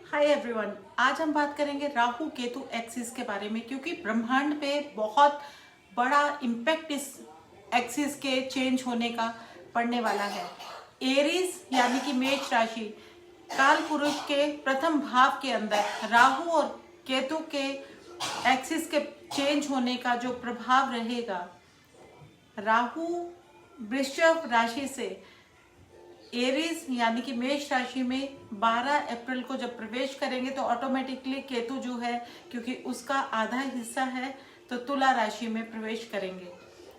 Hi everyone, आज हम बात करेंगे राहु केतु एक्सिस के बारे में, क्योंकि ब्रह्मांड पे बहुत बड़ा इम्पैक्ट इस एक्सिस के चेंज होने का पड़ने वाला है। एरीज यानी कि मेष राशि, काल पुरुष के प्रथम भाव के अंदर राहु और केतु के एक्सिस के चेंज होने का जो प्रभाव रहेगा, राहु वृषभ राशि से एरीज यानी कि मेष राशि में 12 अप्रैल को जब प्रवेश करेंगे तो ऑटोमेटिकली केतु जो है, क्योंकि उसका आधा हिस्सा है, तो तुला राशि में प्रवेश करेंगे।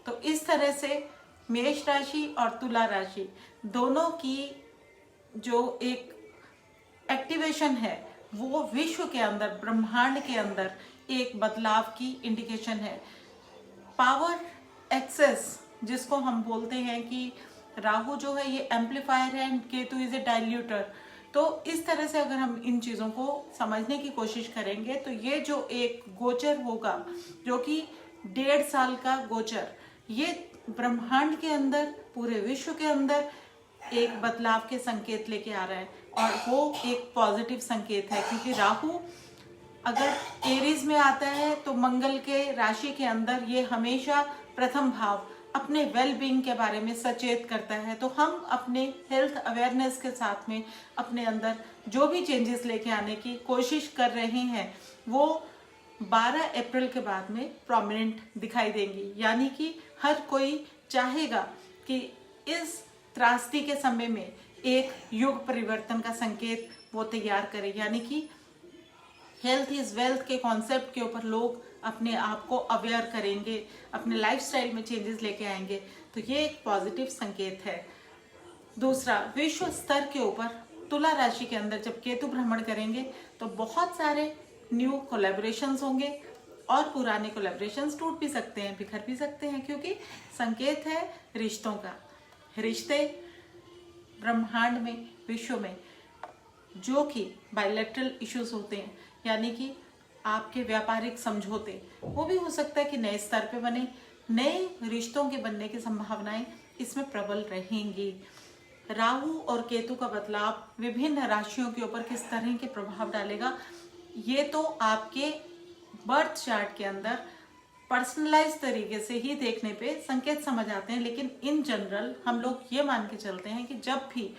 तो इस तरह से मेष राशि और तुला राशि दोनों की जो एक एक्टिवेशन है वो विश्व के अंदर, ब्रह्मांड के अंदर एक बदलाव की इंडिकेशन है। पावर एक्सेस जिसको हम बोलते हैं कि राहु जो है ये एम्पलीफायर है एंड केतु इज ए डाइल्यूटर। तो इस तरह से अगर हम इन चीज़ों को समझने की कोशिश करेंगे तो ये जो एक गोचर होगा, जो कि 1.5 साल का गोचर, ये ब्रह्मांड के अंदर, पूरे विश्व के अंदर एक बदलाव के संकेत लेके आ रहा है, और वो एक पॉजिटिव संकेत है। क्योंकि राहु अगर एरीज में आता है तो मंगल के राशि के अंदर ये हमेशा प्रथम भाव अपने वेल बीइंग के बारे में सचेत करता है। तो हम अपने हेल्थ अवेयरनेस के साथ में अपने अंदर जो भी चेंजेस लेके आने की कोशिश कर रहे हैं वो 12 अप्रैल के बाद में प्रोमिनेंट दिखाई देंगी। यानी कि हर कोई चाहेगा कि इस त्रासदी के समय में एक युग परिवर्तन का संकेत वो तैयार करे। यानी कि हेल्थ इज वेल्थ के कॉन्सेप्ट के ऊपर लोग अपने आप को अवेयर करेंगे, अपने लाइफस्टाइल में चेंजेस लेके आएंगे। तो ये एक पॉजिटिव संकेत है। दूसरा, विश्व स्तर के ऊपर तुला राशि के अंदर जब केतु भ्रमण करेंगे तो बहुत सारे न्यू कोलैबोरेशंस होंगे, और पुराने कोलैबोरेशंस टूट भी सकते हैं, बिखर भी सकते हैं, क्योंकि संकेत है रिश्तों का। रिश्ते ब्रह्मांड में, विश्व में जो कि बायलैटरल इश्यूज होते हैं, यानी कि आपके व्यापारिक समझौते, वो भी हो सकता है कि नए स्तर पे बने। नए रिश्तों के बनने की संभावनाएं इसमें प्रबल रहेंगी। राहु और केतु का बदलाव विभिन्न राशियों के ऊपर किस तरह के प्रभाव डालेगा, ये तो आपके बर्थ चार्ट के अंदर पर्सनलाइज तरीके से ही देखने पे संकेत समझ आते हैं। लेकिन इन जनरल हम लोग ये मान के चलते हैं कि जब भी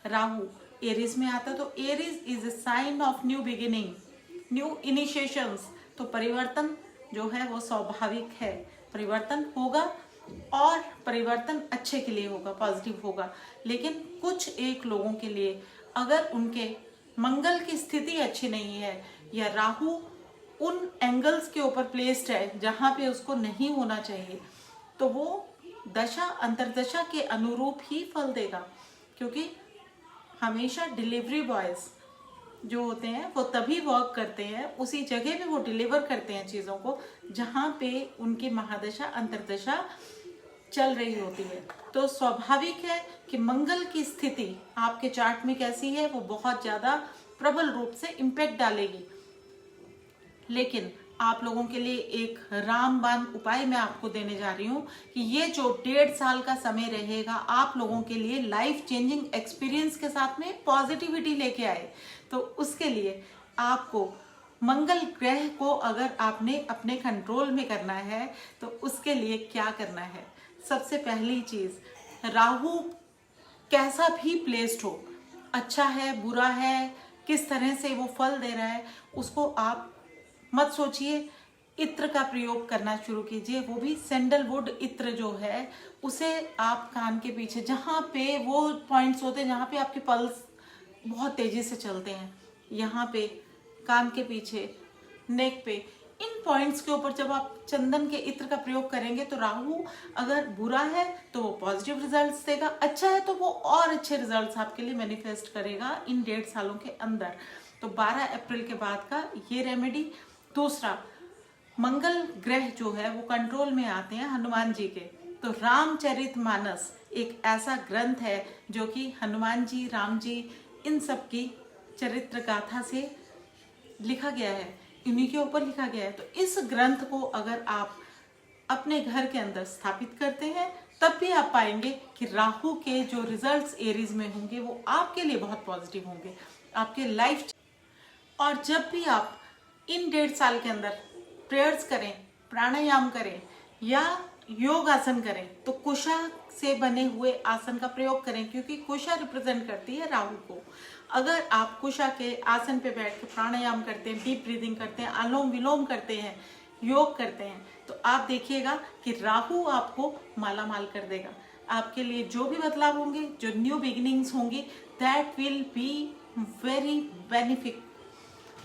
राहु एरीज में आता तो Aries is a sign of new beginning, new initiations. तो परिवर्तन जो है वो स्वाभाविक है, परिवर्तन होगा और परिवर्तन अच्छे के लिए होगा, पॉजिटिव होगा। लेकिन कुछ एक लोगों के लिए अगर उनके मंगल की स्थिति अच्छी नहीं है, या राहु उन एंगल्स के ऊपर प्लेस्ड है जहां पे उसको नहीं होना चाहिए, तो वो दशा अंतरदशा के अनुरूप ही फल देगा। क्योंकि हमेशा डिलीवरी बॉयज जो होते हैं वो तभी वर्क करते हैं, उसी जगह पे वो डिलीवर करते हैं चीज़ों को जहाँ पे उनकी महादशा अंतरदशा चल रही होती है। तो स्वाभाविक है कि मंगल की स्थिति आपके चार्ट में कैसी है वो बहुत ज़्यादा प्रबल रूप से इम्पैक्ट डालेगी। लेकिन आप लोगों के लिए एक रामबाण उपाय मैं आपको देने जा रही हूँ कि ये जो 1.5 साल का समय रहेगा आप लोगों के लिए लाइफ चेंजिंग एक्सपीरियंस के साथ में पॉजिटिविटी लेके आए। तो उसके लिए आपको मंगल ग्रह को अगर आपने अपने कंट्रोल में करना है तो उसके लिए क्या करना है। सबसे पहली चीज, राहु कैसा भी प्लेस्ड हो, अच्छा है बुरा है, किस तरह से वो फल दे रहा है, उसको आप मत सोचिए। इत्र का प्रयोग करना शुरू कीजिए, वो भी सैंडलवुड इत्र जो है उसे आप कान के पीछे, जहाँ पे वो पॉइंट्स होते हैं जहाँ पे आपके पल्स बहुत तेजी से चलते हैं, यहाँ पे कान के पीछे, नेक पे, इन पॉइंट्स के ऊपर जब आप चंदन के इत्र का प्रयोग करेंगे तो राहु अगर बुरा है तो वो पॉजिटिव रिजल्ट्स देगा, अच्छा है तो वो और अच्छे रिजल्ट्स आपके लिए मैनिफेस्ट करेगा इन 1.5 सालों के अंदर। तो 12 अप्रैल के बाद का ये रेमेडी। दूसरा, मंगल ग्रह जो है वो कंट्रोल में आते हैं हनुमान जी के। तो रामचरितमानस एक ऐसा ग्रंथ है जो कि हनुमान जी, राम जी, इन सब की चरित्र गाथा से लिखा गया है, इन्हीं के ऊपर लिखा गया है। तो इस ग्रंथ को अगर आप अपने घर के अंदर स्थापित करते हैं तब भी आप पाएंगे कि राहु के जो रिजल्ट्स एरीज में होंगे वो आपके लिए बहुत पॉजिटिव होंगे। आपके लाइफ और जब भी आप इन 1.5 साल के अंदर प्रेयर्स करें, प्राणायाम करें या योग आसन करें तो कुशा से बने हुए आसन का प्रयोग करें, क्योंकि कुशा रिप्रेजेंट करती है राहु को। अगर आप कुशा के आसन पे बैठ के प्राणायाम करते हैं, डीप ब्रीदिंग करते हैं, अनुलोम विलोम करते हैं, योग करते हैं, तो आप देखिएगा कि राहु आपको माला माल कर देगा। आपके लिए जो भी बदलाव होंगे, जो न्यू बिगिनिंग्स होंगी, that will be very benefit.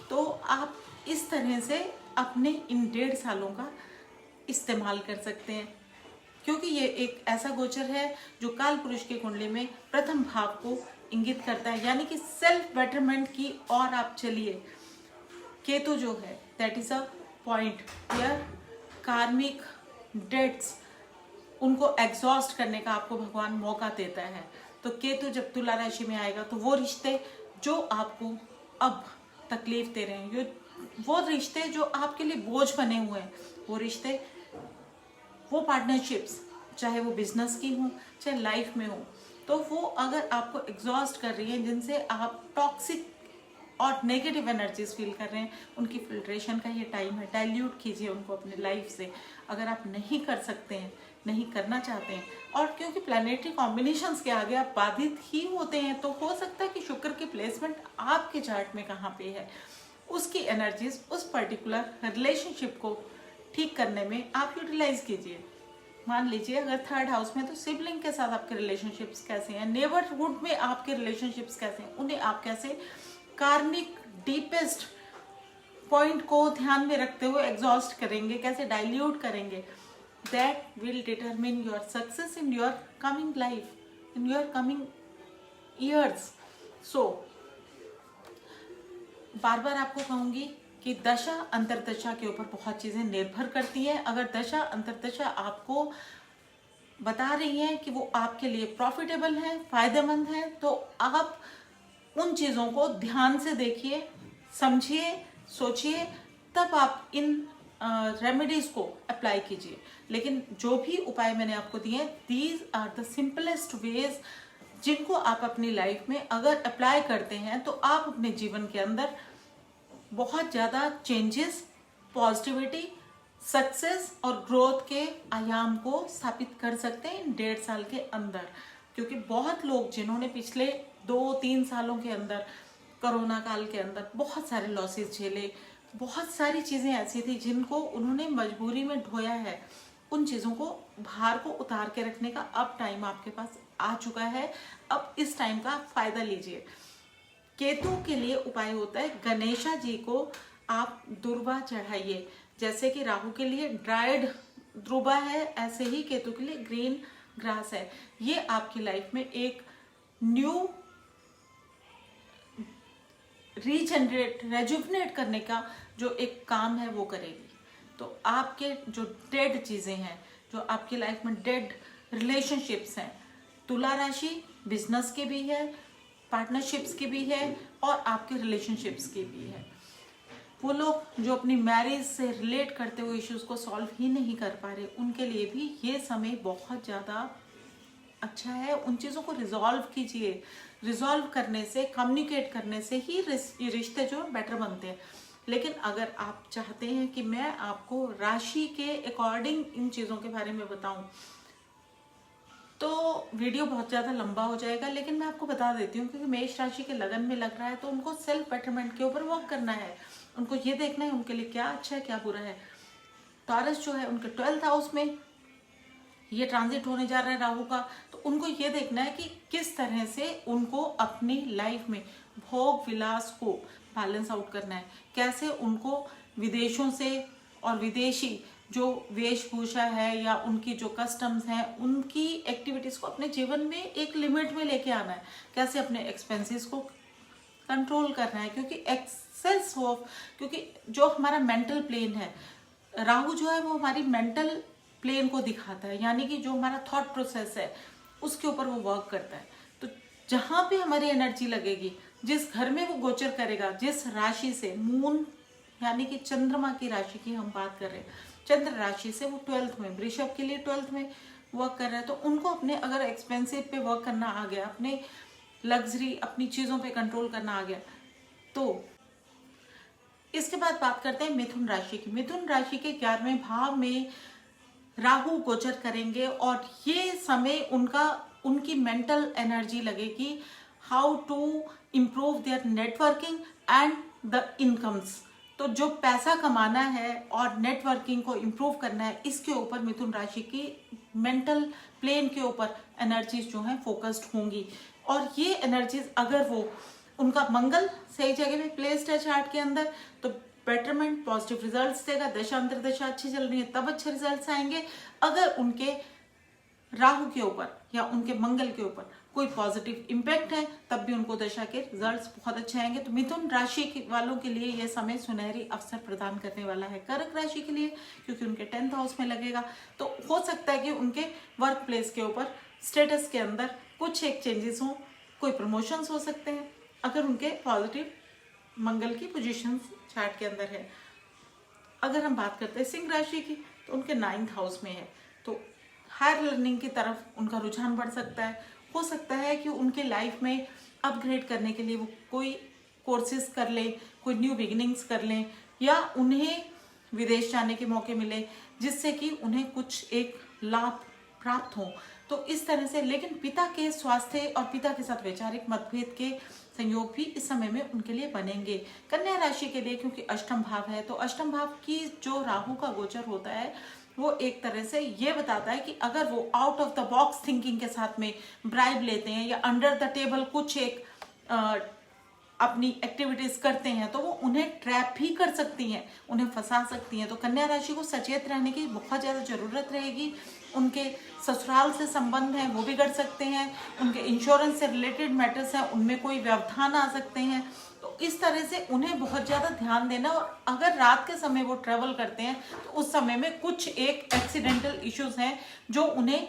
तो आप इस तरह से अपने इन 1.5 सालों का इस्तेमाल कर सकते हैं, क्योंकि ये एक ऐसा गोचर है जो काल पुरुष की कुंडली में प्रथम भाव को इंगित करता है, यानी कि सेल्फ बेटरमेंट की ओर आप चलिए। केतु जो है that is a point where karmic debts, उनको एग्जॉस्ट करने का आपको भगवान मौका देता है। तो केतु जब तुला राशि में आएगा तो वो रिश्ते जो आपको अब तकलीफ दे रहे हैं, वो रिश्ते जो आपके लिए बोझ बने हुए हैं, वो रिश्ते, वो पार्टनरशिप्स, चाहे वो बिजनेस की हो चाहे लाइफ में हो, तो वो अगर आपको एग्जॉस्ट कर रही है, जिनसे आप टॉक्सिक और नेगेटिव एनर्जीज फील कर रहे हैं, उनकी फिल्ट्रेशन का ये टाइम है। डाइल्यूट कीजिए उनको अपने लाइफ से। अगर आप नहीं कर सकते हैं, नहीं करना चाहते हैं, और क्योंकि प्लैनेटरी कॉम्बिनेशंस के आगे आप बाधित ही होते हैं, तो हो सकता है कि शुक्र की प्लेसमेंट आपके चार्ट में कहाँ पे है, उसकी एनर्जीज उस पर्टिकुलर रिलेशनशिप को ठीक करने में आप यूटिलाइज कीजिए। मान लीजिए अगर 3rd हाउस में, तो सिबलिंग के साथ आपके रिलेशनशिप्स कैसे हैं, नेबरहुड में आपके रिलेशनशिप्स कैसे हैं, उन्हें आप कैसे कार्मिक डीपेस्ट पॉइंट को ध्यान में रखते हुए एग्जॉस्ट करेंगे, कैसे डाइल्यूट करेंगे, that will determine your success in your coming life, in your coming years. So बार बार आपको कहूंगी कि दशा अंतरदशा के ऊपर बहुत चीजें निर्भर करती हैं। अगर दशा अंतरदशा आपको बता रही है कि वो आपके लिए प्रॉफिटेबल है, फायदेमंद है, तो आप उन चीजों को ध्यान से देखिए, समझिए, सोचिए, तब आप इन रेमेडीज को अप्लाई कीजिए। लेकिन जो भी उपाय मैंने आपको दिए, these are the simplest ways, जिनको आप अपनी लाइफ में अगर अप्लाई करते हैं तो आप अपने जीवन के अंदर बहुत ज़्यादा चेंजेस, पॉजिटिविटी, सक्सेस और ग्रोथ के आयाम को स्थापित कर सकते हैं इन 1.5 साल के अंदर। क्योंकि बहुत लोग जिन्होंने पिछले 2-3 सालों के अंदर, कोरोना काल के अंदर बहुत सारे लॉसेस झेले, बहुत सारी चीज़ें ऐसी थी जिनको उन्होंने मजबूरी में ढोया है, उन चीज़ों को, भार को उतार के रखने का अब टाइम आपके पास आ चुका है। अब इस टाइम का फायदा लीजिए। केतु के लिए उपाय होता है, गणेशा जी को आप दुर्वा चढ़ाइए। जैसे कि राहु के लिए ड्राइड दुर्वा है, ऐसे ही केतु के लिए ग्रीन ग्रास है। ये आपकी लाइफ में एक न्यू रीजनरेट, रेजुवनेट करने का जो एक काम है वो करेगी। तो आपके जो डेड चीजें हैं, जो आपकी लाइफ में डेड रिलेशनशिप्स हैं, तुला राशि बिजनेस की भी है, पार्टनरशिप्स की भी है और आपके रिलेशनशिप्स की भी है। वो लोग जो अपनी मैरिज से रिलेट करते हुए इश्यूज को सॉल्व ही नहीं कर पा रहे, उनके लिए भी ये समय बहुत ज़्यादा अच्छा है। उन चीज़ों को रिजॉल्व कीजिए। रिजॉल्व करने से, कम्युनिकेट करने से ही रिश्ते जो बेटर बनते हैं। लेकिन अगर आप चाहते हैं कि मैं आपको राशि के अकॉर्डिंग इन चीज़ों के बारे में बताऊं, तो वीडियो बहुत ज़्यादा लंबा हो जाएगा। लेकिन मैं आपको बता देती हूँ, क्योंकि मेष राशि के लगन में लग रहा है, तो उनको सेल्फ बेटरमेंट के ऊपर वर्क करना है। उनको ये देखना है उनके लिए क्या अच्छा है, क्या बुरा है। टॉरस जो है उनके 12th हाउस में ये ट्रांजिट होने जा रहा है राहु का, तो उनको ये देखना है कि किस तरह से उनको अपनी लाइफ में भोग विलास को बैलेंस आउट करना है, कैसे उनको विदेशों से और विदेशी जो वेशभूषा है या उनकी जो कस्टम्स हैं, उनकी एक्टिविटीज को अपने जीवन में एक लिमिट में लेके आना है, कैसे अपने एक्सपेंसेस को कंट्रोल करना है। क्योंकि एक्सेस ऑफ, क्योंकि जो हमारा मेंटल प्लेन है, राहु जो है वो हमारी मेंटल प्लेन को दिखाता है, यानी कि जो हमारा थॉट प्रोसेस है उसके ऊपर वो वर्क करता है। तो जहां पे हमारी एनर्जी लगेगी, जिस घर में वो गोचर करेगा, जिस राशि से, मून यानी कि चंद्रमा की राशि की हम बात कर रहे हैं, चंद्र राशि से वो 12th में, वृषभ के लिए 12th में वर्क कर रहा है, तो उनको अपने अगर एक्सपेंसिव पे वर्क करना आ गया, अपने लग्जरी, अपनी चीज़ों पे कंट्रोल करना आ गया, तो बाद बात करते हैं मिथुन राशि की। मिथुन राशि के 11वें भाव में राहु गोचर करेंगे और ये समय उनकी मेंटल एनर्जी लगेगी how to improve their networking and the incomes. तो जो पैसा कमाना है और नेटवर्किंग को इम्प्रूव करना है, इसके ऊपर मिथुन राशि की मेंटल प्लेन के ऊपर एनर्जीज जो हैं फोकस्ड होंगी। और ये एनर्जीज अगर वो उनका मंगल सही जगह पे प्लेस्ड है चार्ट के अंदर तो बेटरमेंट पॉजिटिव रिजल्ट्स देगा। दशा अंतर्दशा अच्छी चल रही है तब अच्छे रिजल्ट्स आएंगे। अगर उनके राहु के ऊपर या उनके मंगल के ऊपर कोई पॉजिटिव इम्पैक्ट है तब भी उनको दशा के रिजल्ट्स बहुत अच्छे आएंगे। तो मिथुन राशि वालों के लिए यह समय सुनहरी अवसर प्रदान करने वाला है। कर्क राशि के लिए क्योंकि उनके 10th हाउस में लगेगा तो हो सकता है कि उनके वर्क प्लेस के ऊपर स्टेटस के अंदर कुछ एक चेंजेस हो, कोई प्रमोशंस हो सकते हैं अगर उनके पॉजिटिव मंगल की पोजीशन चार्ट के अंदर है। अगर हम बात करते हैं सिंह राशि की तो उनके 9th हाउस में है तो हायर लर्निंग की तरफ उनका रुझान बढ़ सकता है। हो सकता है कि उनके लाइफ में अपग्रेड करने के लिए वो कोई कोर्सेज कर लें, कोई न्यू बिगिनिंग्स कर लें या उन्हें विदेश जाने के मौके मिले जिससे कि उन्हें कुछ एक लाभ प्राप्त हो। तो इस तरह से, लेकिन पिता के स्वास्थ्य और पिता के साथ वैचारिक मतभेद के संयोग भी इस समय में उनके लिए बनेंगे। कन्या राशि के लिए क्योंकि अष्टम भाव है तो अष्टम भाव की जो राहु का गोचर होता है वो एक तरह से ये बताता है कि अगर वो out of the box thinking के साथ में ब्राइब लेते हैं या अंडर द टेबल कुछ एक अपनी एक्टिविटीज करते हैं तो वो उन्हें ट्रैप भी कर सकती हैं, उन्हें फंसा सकती हैं। तो कन्या राशि को सचेत रहने की बहुत ज़्यादा जरूरत रहेगी। उनके ससुराल से संबंध हैं वो बिगड़ सकते हैं, उनके इंश्योरेंस से रिलेटेड मैटर्स हैं उनमें कोई व्यवधान आ सकते हैं। तो इस तरह से उन्हें बहुत ज़्यादा ध्यान देना। और अगर रात के समय वो ट्रेवल करते हैं तो उस समय में कुछ एक एक्सीडेंटल इश्यूज हैं जो उन्हें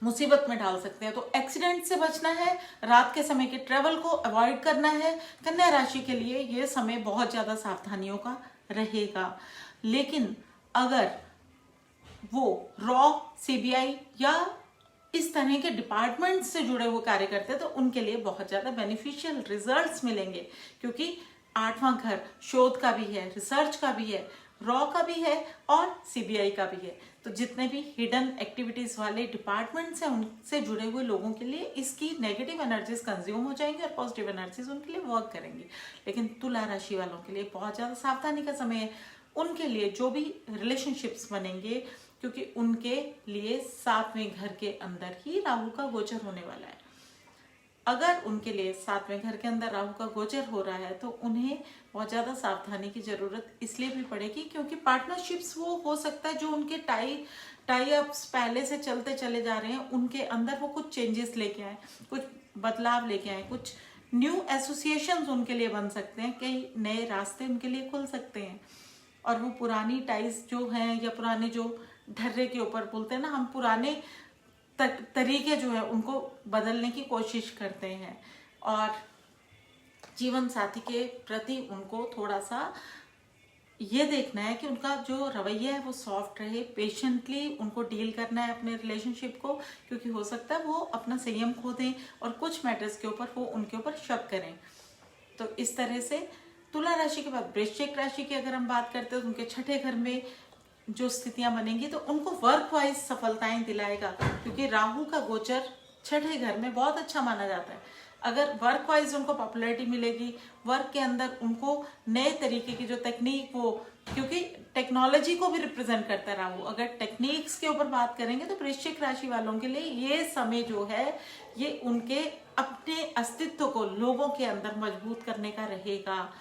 मुसीबत में डाल सकते हैं। तो एक्सीडेंट से बचना है, रात के समय के ट्रेवल को अवॉइड करना है। कन्या राशि के लिए ये समय बहुत ज्यादा सावधानियों का रहेगा। लेकिन अगर वो रॉ, सीबीआई या इस तरह के डिपार्टमेंट से जुड़े हुए कार्य करते हैं तो उनके लिए बहुत ज्यादा बेनिफिशियल रिजल्ट्स मिलेंगे क्योंकि 8वां घर शोध का भी है, रिसर्च का भी है, रॉ का भी है और सीबीआई का भी है। तो जितने भी हिडन एक्टिविटीज वाले डिपार्टमेंट्स हैं उनसे जुड़े हुए लोगों के लिए इसकी नेगेटिव एनर्जीज कंज्यूम हो जाएंगी और पॉजिटिव एनर्जीज उनके लिए वर्क करेंगी। लेकिन तुला राशि वालों के लिए बहुत ज्यादा सावधानी का समय है। उनके लिए जो भी रिलेशनशिप्स बनेंगे क्योंकि उनके लिए 7वें घर के अंदर ही राहु का गोचर होने वाला है। अगर उनके लिए 7वें घर के अंदर राहु का गोचर हो रहा है तो उन्हें बहुत ज्यादा सावधानी की जरूरत इसलिए भी पड़ेगी क्योंकि पार्टनरशिप्स वो हो सकता है जो उनके टाई अप्स पहले से चलते चले जा रहे हैं उनके अंदर वो कुछ चेंजेस लेके आए, कुछ बदलाव लेके आए, कुछ न्यू एसोसिएशंस उनके लिए बन सकते हैं, कई नए रास्ते उनके लिए खुल सकते हैं। और वो पुरानी टाइज जो हैं या पुराने जो ढर्रे के ऊपर बोलते हैं ना, हम पुराने तरीके जो है उनको बदलने की कोशिश करते हैं और जीवन साथी के प्रति उनको थोड़ा सा ये देखना है कि उनका जो रवैया है वो सॉफ्ट रहे, पेशेंटली उनको डील करना है अपने रिलेशनशिप को क्योंकि हो सकता है वो अपना संयम खो दें और कुछ मैटर्स के ऊपर वो उनके ऊपर शक करें। तो इस तरह से तुला राशि के बाद वृश्चिक राशि की अगर हम बात करते हैं तो उनके 6ठे घर में जो स्थितियां बनेंगी तो उनको वर्क वाइज सफलताएं दिलाएगा क्योंकि राहु का गोचर 6ठे घर में बहुत अच्छा माना जाता है। अगर वर्क वाइज उनको पॉपुलैरिटी मिलेगी, वर्क के अंदर उनको नए तरीके की जो तकनीक वो, क्योंकि टेक्नोलॉजी को भी रिप्रेजेंट करता है राहु। अगर टेक्निक्स के ऊपर बात करेंगे तो वृश्चिक राशि वालों के लिए ये समय जो है ये उनके अपने अस्तित्व को लोगों के अंदर मजबूत करने का रहेगा,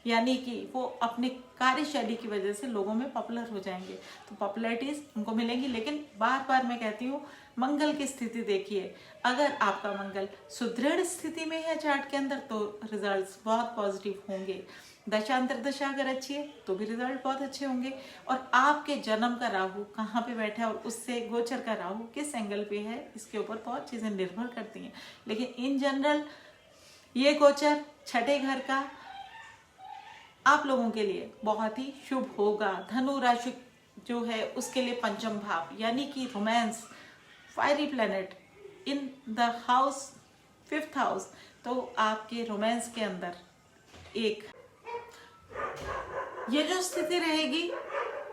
यानी कि वो अपने कार्यशैली की वजह से लोगों में पॉपुलर हो जाएंगे तो पॉपुलैरिटीज उनको मिलेंगी। लेकिन बार बार मैं कहती हूँ मंगल की स्थिति देखिए, अगर आपका मंगल सुदृढ़ स्थिति में है चार्ट के अंदर तो रिजल्ट्स बहुत पॉजिटिव होंगे। दशांतर दशा अगर अच्छी है तो भी रिजल्ट बहुत अच्छे होंगे। और आपके जन्म का राहु कहाँ पे बैठा है और उससे गोचर का राहु किस एंगल पे है इसके ऊपर बहुत चीजें निर्भर करती हैं। लेकिन इन जनरल ये गोचर 6ठे घर का आप लोगों के लिए बहुत ही शुभ होगा। धनु राशि जो है उसके लिए 5म भाव यानी कि romance, fiery planet in the house 5th house, तो आपके रोमांस के अंदर एक ये जो स्थिति रहेगी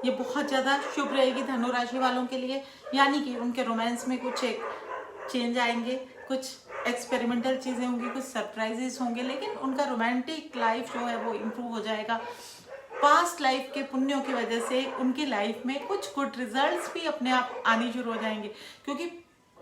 ये बहुत ज़्यादा शुभ रहेगी धनु राशि वालों के लिए, यानी कि उनके रोमांस में कुछ एक चेंज आएंगे, कुछ एक्सपेरिमेंटल चीज़ें होंगी, कुछ सरप्राइजेस होंगे, लेकिन उनका रोमांटिक लाइफ जो है वो इम्प्रूव हो जाएगा। पास्ट लाइफ के पुण्यों की वजह से उनकी लाइफ में कुछ गुड रिजल्ट्स भी अपने आप आने शुरू हो जाएंगे, क्योंकि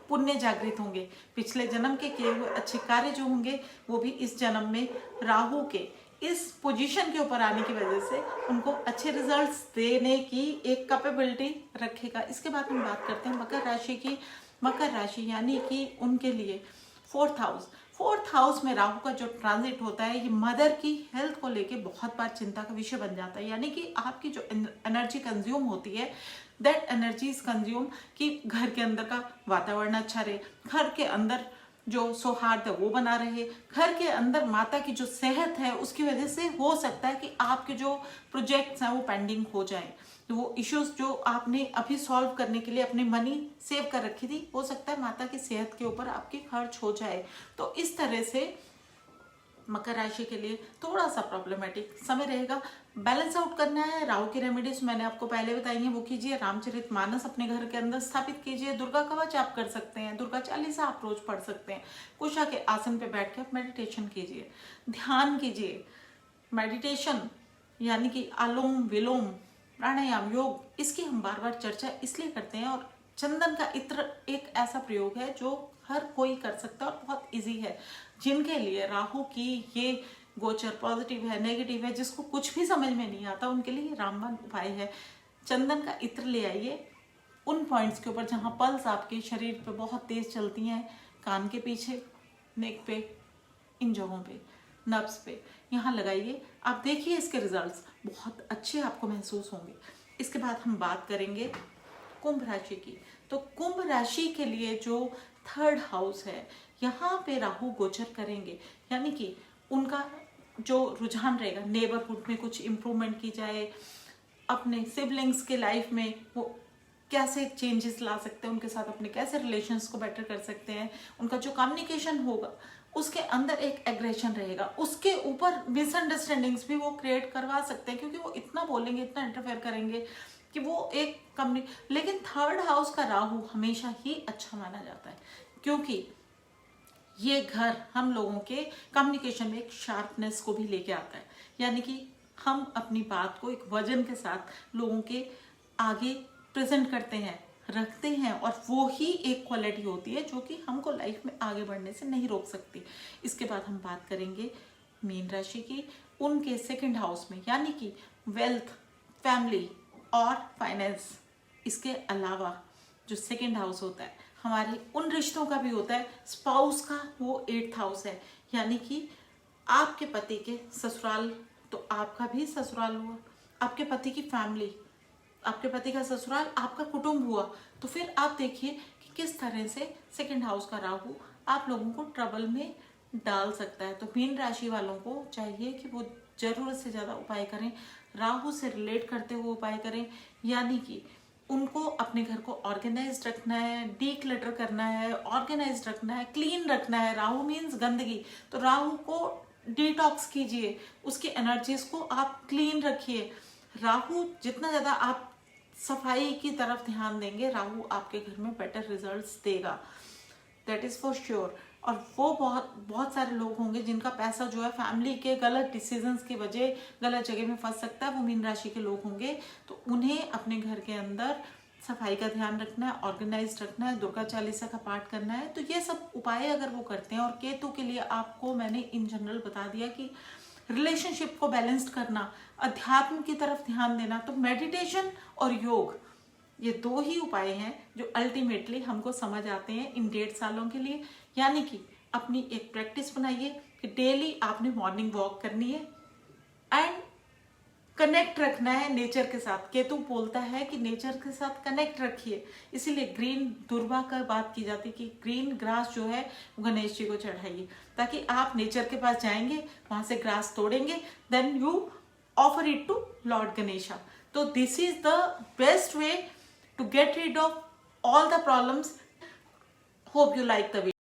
पुण्य जागृत होंगे। पिछले जन्म के किए हुए अच्छे कार्य जो होंगे वो भी इस जन्म में राहु के इस पोजीशन के ऊपर आने की वजह से उनको अच्छे रिजल्ट्स देने की एक कैपेबिलिटी रखेगा। इसके बाद हम बात करते हैं मकर राशि की। मकर राशि यानी कि उनके लिए फोर्थ हाउस में राहु का जो ट्रांजिट होता है, ये मदर की हेल्थ को लेके बहुत बार चिंता का विषय बन जाता है। यानी कि आपकी जो एनर्जी कंज्यूम होती है, दैट एनर्जी इज कंज्यूम कि घर के अंदर का वातावरण अच्छा रहे, घर के अंदर जो सौहार्द है वो बना रहे, घर के अंदर माता की जो सेहत है उसकी वजह से हो सकता है कि आपके जो प्रोजेक्ट्स हैं वो पेंडिंग हो जाएं। तो वो इश्यूज जो आपने अभी सॉल्व करने के लिए अपनी मनी सेव कर रखी थी, हो सकता है माता की सेहत के ऊपर आपकी खर्च हो जाए। तो इस तरह से मकर राशि के लिए थोड़ा सा प्रॉब्लमेटिक समय रहेगा। बैलेंस आउट करना है। राहु की रेमेडीज मैंने आपको पहले बताई हैं, वो कीजिए। रामचरितमानस अपने घर के अंदर स्थापित कीजिए। दुर्गा कवच आप कर सकते हैं, दुर्गा चालीसा आप रोज पढ़ सकते हैं। कुशा के आसन पे बैठ के आप मेडिटेशन कीजिए, ध्यान कीजिए। मेडिटेशन यानी कि अनुलोम विलोम प्राणायाम योग, इसकी हम बार बार चर्चा इसलिए करते हैं। और चंदन का इत्र एक ऐसा प्रयोग है जो हर कोई कर सकता है और बहुत इजी है। जिनके लिए राहु की ये गोचर पॉजिटिव है, नेगेटिव है, जिसको कुछ भी समझ में नहीं आता, उनके लिए रामबाण उपाय है। चंदन का इत्र ले आइए उन पॉइंट्स के ऊपर जहाँ पल्स आपके शरीर पे बहुत तेज चलती हैं, कान के पीछे, नेक पे, इन जगहों पे, नर्व्स पे, यहाँ लगाइए। आप देखिए इसके रिजल्ट्स बहुत अच्छे आपको महसूस होंगे। इसके बाद हम बात करेंगे कुंभ राशि की। तो कुंभ राशि के लिए जो थर्ड हाउस है, यहाँ पे राहु गोचर करेंगे, यानी कि उनका जो रुझान रहेगा नेबरहुड में कुछ इम्प्रूवमेंट की जाए, अपने सिबलिंग्स के लाइफ में वो कैसे चेंजेस ला सकते हैं, उनके साथ अपने कैसे रिलेशंस को बेटर कर सकते हैं, उनका जो कम्युनिकेशन होगा उसके अंदर एक एग्रेशन रहेगा, उसके ऊपर मिसअंडरस्टैंडिंग्स भी वो क्रिएट करवा सकते हैं, क्योंकि वो इतना बोलेंगे, इतना इंटरफेयर करेंगे कि वो एक लेकिन थर्ड हाउस का राहु हमेशा ही अच्छा माना जाता है, क्योंकि ये घर हम लोगों के कम्युनिकेशन में एक शार्पनेस को भी लेके आता है। यानी कि हम अपनी बात को एक वजन के साथ लोगों के आगे प्रेजेंट करते हैं, रखते हैं, और वो ही एक क्वालिटी होती है जो कि हमको लाइफ में आगे बढ़ने से नहीं रोक सकती। इसके बाद हम बात करेंगे मीन राशि की। उनके सेकंड हाउस में, यानी कि वेल्थ, फैमिली और फाइनेंस, इसके अलावा जो सेकंड हाउस होता है हमारे उन रिश्तों का भी होता है, स्पाउस का, वो 8th हाउस है। यानी कि आपके पति के ससुराल, तो आपका भी ससुराल हुआ, आपके पति की फैमिली, आपके पति का ससुराल, आपका कुटुंब हुआ। तो फिर आप देखिए कि किस तरह से सेकंड हाउस का राहु आप लोगों को ट्रबल में डाल सकता है। तो मीन राशि वालों को चाहिए कि वो जरूरत से ज़्यादा उपाय करें, राहु से रिलेट करते हुए उपाय करें। यानी कि उनको अपने घर को ऑर्गेनाइज्ड रखना है, डीक्लटर करना है, ऑर्गेनाइज्ड रखना है, क्लीन रखना है। राहु मीन्स गंदगी, तो राहु को डिटॉक्स कीजिए, उसकी एनर्जीज को आप क्लीन रखिए। राहु जितना ज़्यादा आप सफाई की तरफ ध्यान देंगे, राहु आपके घर में बेटर रिजल्ट्स देगा, दैट इज फॉर श्योर। और वो बहुत सारे लोग होंगे जिनका पैसा जो है फैमिली के गलत डिसीजंस की वजह गलत जगह में फंस सकता है, वो मीन राशि के लोग होंगे। तो उन्हें अपने घर के अंदर सफाई का ध्यान रखना है, ऑर्गेनाइज्ड रखना है, दुर्गा चालीसा का पाठ करना है। तो ये सब उपाय अगर वो करते हैं, और केतु के लिए आपको मैंने इन जनरल बता दिया कि रिलेशनशिप को बैलेंस्ड करना, अध्यात्म की तरफ ध्यान देना, तो मेडिटेशन और योग, ये 2 ही उपाय हैं जो अल्टीमेटली हमको समझ आते हैं इन 1.5 सालों के लिए। यानी कि अपनी एक प्रैक्टिस बनाइए कि डेली आपने मॉर्निंग वॉक करनी है एंड कनेक्ट रखना है नेचर के साथ। केतु बोलता है कि नेचर के साथ कनेक्ट रखिए, इसीलिए ग्रीन दुर्वा का बात की जाती है कि ग्रीन ग्रास जो है वो गणेश जी को चढ़ाइए, ताकि आप नेचर के पास जाएंगे, वहां से ग्रास तोड़ेंगे, then you offer it to lord Ganesha. तो this is the best way to get rid of all the problems. Hope you like the video.